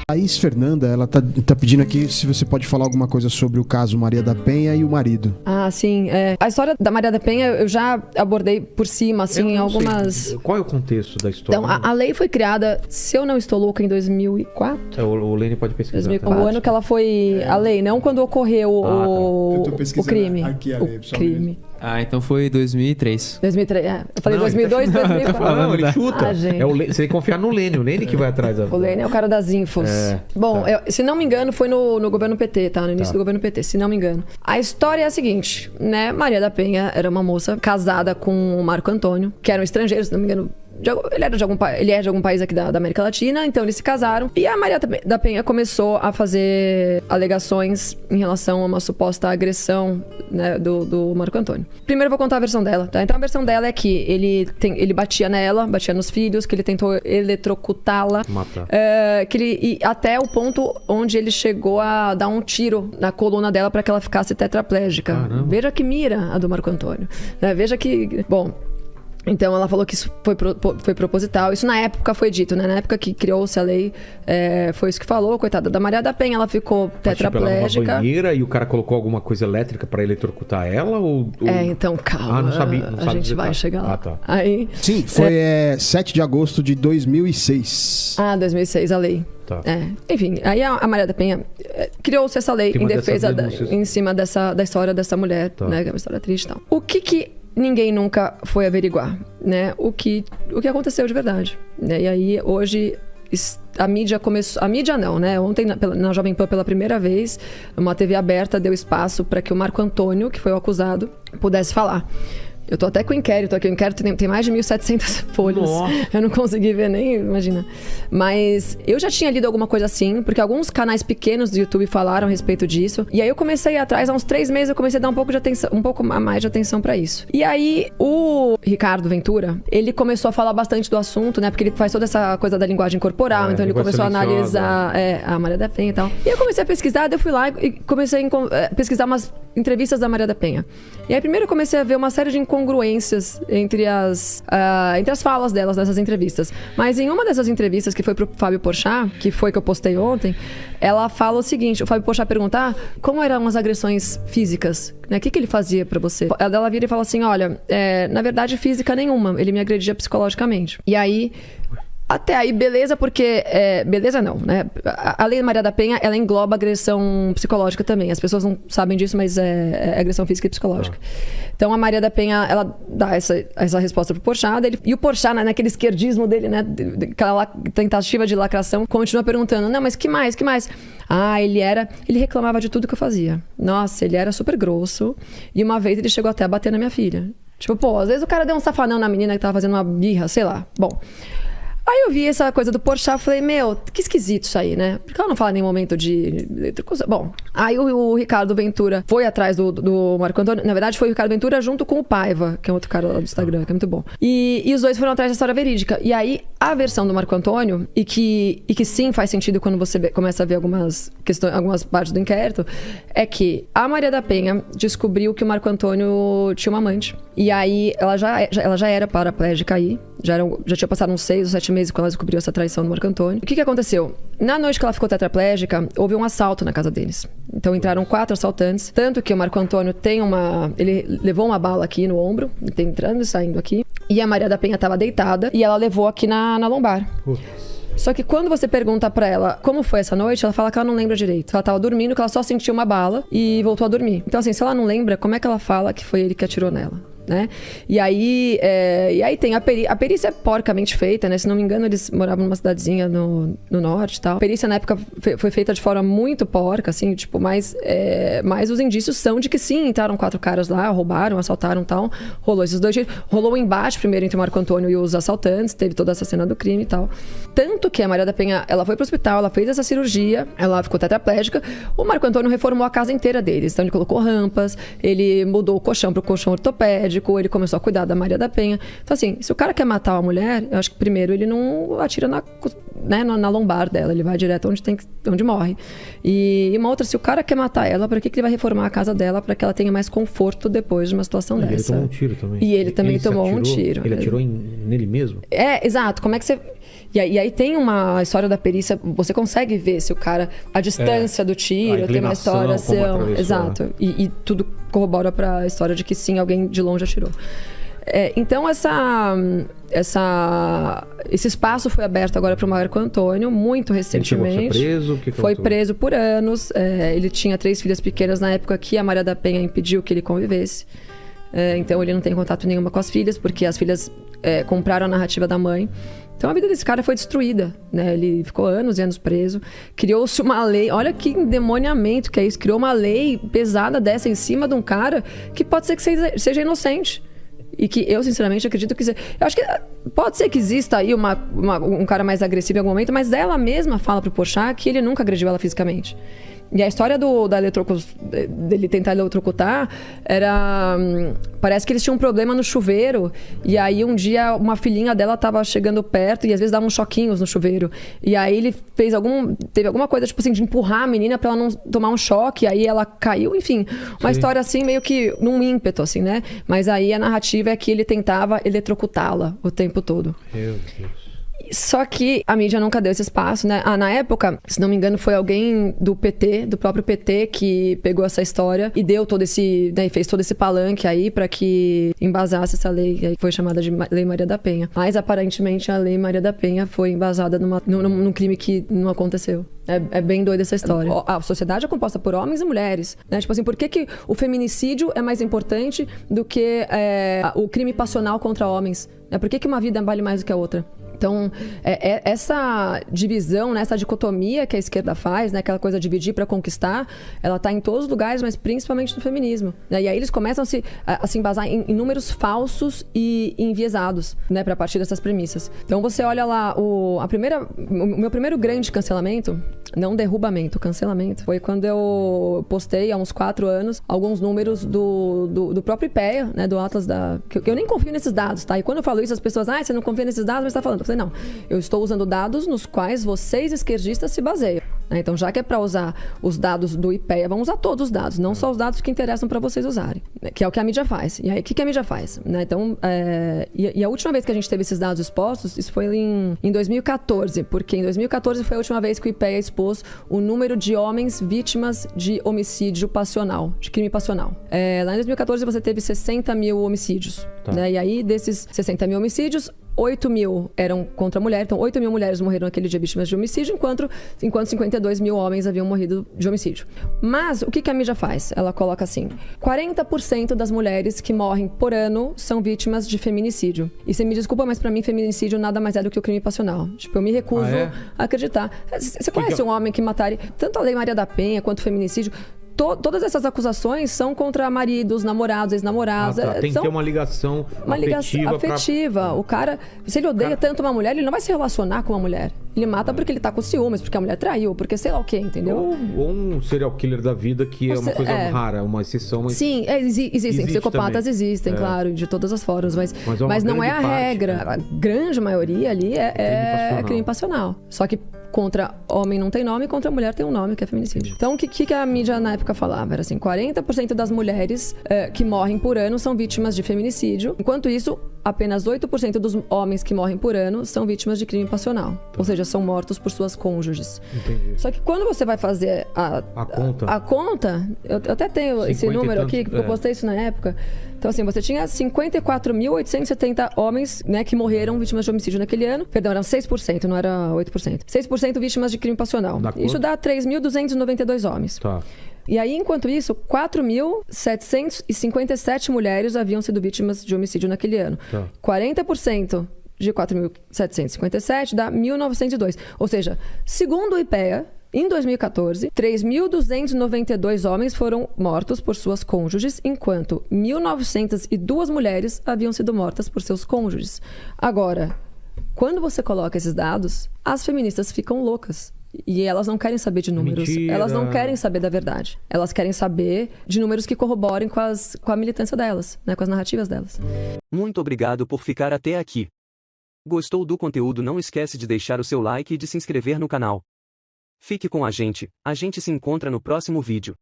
A Thaís Fernanda, ela tá pedindo aqui se você pode falar alguma coisa sobre o caso Maria da Penha e o marido. Ah, sim. A história da Maria da Penha eu já abordei por cima, assim, algumas... Sei. Qual é o contexto da história? Então, a lei foi criada, se eu não estou louca, em 2004. O Lene pode pesquisar. 2004. O ano que ela foi... A lei, não quando ocorreu Eu tô o pesquisando crime. aqui a lei, o crime. Então foi 2003. 2003, eu falei 2002, 2004. Não, ele chuta. Gente. Você tem que confiar no Lene, o Lene que vai atrás. O Lene é o cara das infos. Bom, se não me engano, foi no governo PT, tá? No início do governo PT, se não me engano. A história é a seguinte, né? Maria da Penha era uma moça casada com o Marco Antônio, que era um estrangeiro, se não me engano. Ele é de algum país aqui da América Latina, então eles se casaram. E a Maria da Penha começou a fazer alegações em relação a uma suposta agressão, né, do Marco Antônio. Primeiro eu vou contar a versão dela, tá? Então a versão dela é que ele batia nela, batia nos filhos, que ele tentou eletrocutá-la. Matar. Até o ponto onde ele chegou a dar um tiro na coluna dela para que ela ficasse tetraplégica. Caramba. Veja que mira a do Marco Antônio. Veja que... Bom... Então ela falou que isso foi proposital. Isso na época foi dito, né? Na época que criou-se a lei, foi isso que falou. Coitada da Maria da Penha, ela ficou tetraplégica. Tipo, ela numa banheira e o cara colocou alguma coisa elétrica pra eletrocutar ela? Então calma. Não sabia. A gente vai chegar lá. Tá. Aí, Sim, foi 7 de agosto de 2006. 2006 a lei. Tá. Enfim, aí a Maria da Penha criou-se essa lei em defesa em cima da história dessa mulher, tá, né? Que é uma história triste e tal. O que ninguém nunca foi averiguar, né? O que aconteceu de verdade, né? E aí hoje a mídia começou... A mídia não, né? Ontem na Jovem Pan pela primeira vez, uma TV aberta deu espaço para que o Marco Antônio, que foi o acusado, pudesse falar. Eu tô até com o inquérito aqui. O inquérito tem mais de 1.700 folhas. Nossa. Eu não consegui ver nem, imagina. Mas eu já tinha lido alguma coisa assim, porque alguns canais pequenos do YouTube falaram a respeito disso. E aí eu comecei atrás, há uns 3 meses, eu comecei a dar um pouco a mais de atenção pra isso. E aí o Ricardo Ventura, ele começou a falar bastante do assunto, né? Porque ele faz toda essa coisa da linguagem corporal, então ele começou a analisar a Maria da Penha e tal. E eu comecei a pesquisar, daí eu fui lá e comecei a pesquisar umas entrevistas da Maria da Penha. E aí primeiro eu comecei a ver uma série de incongruências entre as falas delas nessas entrevistas. Mas em uma dessas entrevistas, que foi pro Fábio Porchat, que foi que eu postei ontem, ela fala o seguinte: o Fábio Porchat pergunta como eram as agressões físicas, né? O que ele fazia pra você? Ela vira e fala assim: olha, na verdade física nenhuma, ele me agredia psicologicamente. E aí... Até aí, beleza, porque... beleza não, né? A Lei Maria da Penha, ela engloba agressão psicológica também. As pessoas não sabem disso, mas é agressão física e psicológica. Então, a Maria da Penha, ela dá essa resposta pro Porchat. E o Porchat, né, naquele esquerdismo dele, né? Aquela tentativa de lacração, continua perguntando: não, mas que mais? Que mais? Ele reclamava de tudo que eu fazia. Nossa, ele era super grosso. E uma vez ele chegou até a bater na minha filha. Tipo, às vezes o cara deu um safanão na menina que tava fazendo uma birra, sei lá. Bom... Aí eu vi essa coisa do Porchat e falei: meu, que esquisito isso aí, né? Porque ela não fala em nenhum momento de... Bom, aí o Ricardo Ventura foi atrás do Marco Antônio. Na verdade, foi o Ricardo Ventura junto com o Paiva, que é um outro cara lá do Instagram, que é muito bom. E os dois foram atrás da história verídica. E aí, a versão do Marco Antônio, e que sim faz sentido quando você começa a ver algumas partes do inquérito, é que a Maria da Penha descobriu que o Marco Antônio tinha uma amante. E aí, ela já era paraplégica aí. Já tinha passado uns 6 ou 7 meses quando ela descobriu essa traição do Marco Antônio. O que aconteceu? Na noite que ela ficou tetraplégica, houve um assalto na casa deles. Então entraram 4 assaltantes. Tanto que o Marco Antônio ele levou uma bala aqui no ombro, tá entrando e saindo aqui. E a Maria da Penha estava deitada e ela levou aqui na lombar. Só que quando você pergunta pra ela como foi essa noite, ela fala que ela não lembra direito. Ela tava dormindo, que ela só sentiu uma bala e voltou a dormir. Então assim, se ela não lembra, como é que ela fala que foi ele que atirou nela? Né? E aí tem a perícia é porcamente feita, né? Se não me engano, eles moravam numa cidadezinha no norte e tal. A perícia na época foi feita de forma muito porca, assim, tipo, mas os indícios são de que sim, entraram 4 caras lá, roubaram, assaltaram e tal. Rolou esses 2 jeitos. Rolou um embate primeiro entre o Marco Antônio e os assaltantes, teve toda essa cena do crime e tal. Tanto que a Maria da Penha, ela foi pro hospital, ela fez essa cirurgia, ela ficou tetraplégica. O Marco Antônio reformou a casa inteira deles. Então ele colocou rampas, ele mudou o colchão pro colchão ortopédico, ele começou a cuidar da Maria da Penha. Então assim, se o cara quer matar uma mulher, eu acho que primeiro ele não atira né, na lombar dela, ele vai direto onde morre. E uma outra, se o cara quer matar ela, para que ele vai reformar a casa dela para que ela tenha mais conforto depois de uma situação dessa? Ele tomou um tiro também. E ele também tomou um tiro. Ele atirou nele mesmo? Exato. Como é que você... E aí tem uma história da perícia, você consegue ver se o cara... A distância do tiro, tem uma história... Exato. E tudo corrobora para a história de que sim, alguém de longe atirou. Então esse espaço foi aberto agora para o Marco Antônio muito recentemente. Ele chegou a ser preso? Foi preso por anos. Ele tinha 3 filhas pequenas na época que a Maria da Penha impediu que ele convivesse. Então ele não tem contato nenhuma com as filhas, porque as filhas compraram a narrativa da mãe. Então a vida desse cara foi destruída, né? Ele ficou anos e anos preso. Criou-se uma lei, olha que endemoniamento que é isso. Criou uma lei pesada dessa em cima de um cara que pode ser que seja inocente. E que eu, sinceramente, acredito que... Eu acho que pode ser que exista aí um cara mais agressivo em algum momento, mas ela mesma fala pro Porchat que ele nunca agrediu ela fisicamente. E a história dele tentar eletrocutar era... Parece que eles tinham um problema no chuveiro. E aí, um dia, uma filhinha dela tava chegando perto e às vezes dava uns choquinhos no chuveiro. E aí, ele teve alguma coisa, tipo assim, de empurrar a menina pra ela não tomar um choque. Aí, ela caiu, enfim. Uma história, assim, meio que num ímpeto, assim, né? Mas aí, a narrativa é que ele tentava eletrocutá-la o tempo todo. Meu Deus. Só que a mídia nunca deu esse espaço, né? Na época, se não me engano, foi alguém do PT, do próprio PT, que pegou essa história e deu todo esse... Né, fez todo esse palanque aí pra que embasasse essa lei, que foi chamada de Lei Maria da Penha. Mas, aparentemente, a Lei Maria da Penha foi embasada num crime que não aconteceu. É bem doida essa história. A sociedade é composta por homens e mulheres, né? Tipo assim, por que o feminicídio é mais importante do que o crime passional contra homens? Por que uma vida vale mais do que a outra? Então, essa divisão, né, essa dicotomia que a esquerda faz, né, aquela coisa de dividir para conquistar, ela está em todos os lugares, mas principalmente no feminismo. Né? E aí eles começam a se embasar em números falsos e enviesados, né, para partir dessas premissas. Então, você olha lá, o meu primeiro grande cancelamento, não derrubamento, cancelamento, foi quando eu postei, há uns 4 anos, alguns números do próprio IPEA, né, do Atlas que eu nem confio nesses dados, tá? E quando eu falo isso, as pessoas, você não confia nesses dados, mas você tá falando. Eu falei, não, eu estou usando dados nos quais vocês, esquerdistas, se baseiam. Então, já que é para usar os dados do IPEA, vamos usar todos os dados, não só os dados que interessam para vocês usarem, que é o que a mídia faz. E aí, o que a mídia faz? Né? Então, e a última vez que a gente teve esses dados expostos, isso foi em 2014, porque em 2014 foi a última vez que o IPEA expôs o número de homens vítimas de homicídio passional, de crime passional. Lá em 2014 você teve 60 mil homicídios. Tá. Né? E aí, desses 60 mil homicídios, 8 mil eram contra a mulher, então 8 mil mulheres morreram naquele dia vítimas de homicídio, enquanto 52 mil homens haviam morrido de homicídio. Mas o que a mídia faz? Ela coloca assim, 40% das mulheres que morrem por ano são vítimas de feminicídio. E você me desculpa, mas pra mim feminicídio nada mais é do que o crime passional. Tipo, eu me recuso a acreditar. Você conhece um homem que mataria tanto a Lei Maria da Penha quanto o feminicídio? Todas essas acusações são contra maridos, namorados, ex-namorados. Tem que ter uma ligação afetiva. O cara, se ele odeia tanto uma mulher, ele não vai se relacionar com uma mulher. Ele mata porque ele tá com ciúmes, porque a mulher traiu, porque sei lá o quê, entendeu? Ou um serial killer da vida, que é uma coisa rara, uma exceção. Mas sim, existem. Psicopatas também. Existem, claro, de todas as formas. Mas não é a regra. Né? A grande maioria ali é crime passional. Só que contra homem não tem nome, contra mulher tem um nome, que é feminicídio. Então, o que a mídia na época falava? Era assim, 40% das mulheres que morrem por ano são vítimas de feminicídio. Enquanto isso, apenas 8% dos homens que morrem por ano são vítimas de crime passional. Ou seja, são mortos por suas cônjuges. Entendi. Só que quando você vai fazer a conta, eu até tenho esse número aqui, porque eu postei isso na época. Então, assim, você tinha 54.870 homens, né, que morreram vítimas de homicídio naquele ano. Perdão, eram 6%, não era 8%. 6% vítimas de crime passional. Isso dá 3.292 homens. Tá. E aí, enquanto isso, 4.757 mulheres haviam sido vítimas de homicídio naquele ano. Tá. 40% de 4.757 dá 1.902. Ou seja, segundo o IPEA, em 2014, 3.292 homens foram mortos por suas cônjuges, enquanto 1.902 mulheres haviam sido mortas por seus cônjuges. Agora, quando você coloca esses dados, as feministas ficam loucas. E elas não querem saber de números. Mentira. Elas não querem saber da verdade. Elas querem saber de números que corroborem com a militância delas, né, com as narrativas delas. Muito obrigado por ficar até aqui. Gostou do conteúdo? Não esquece de deixar o seu like e de se inscrever no canal. Fique com a gente se encontra no próximo vídeo.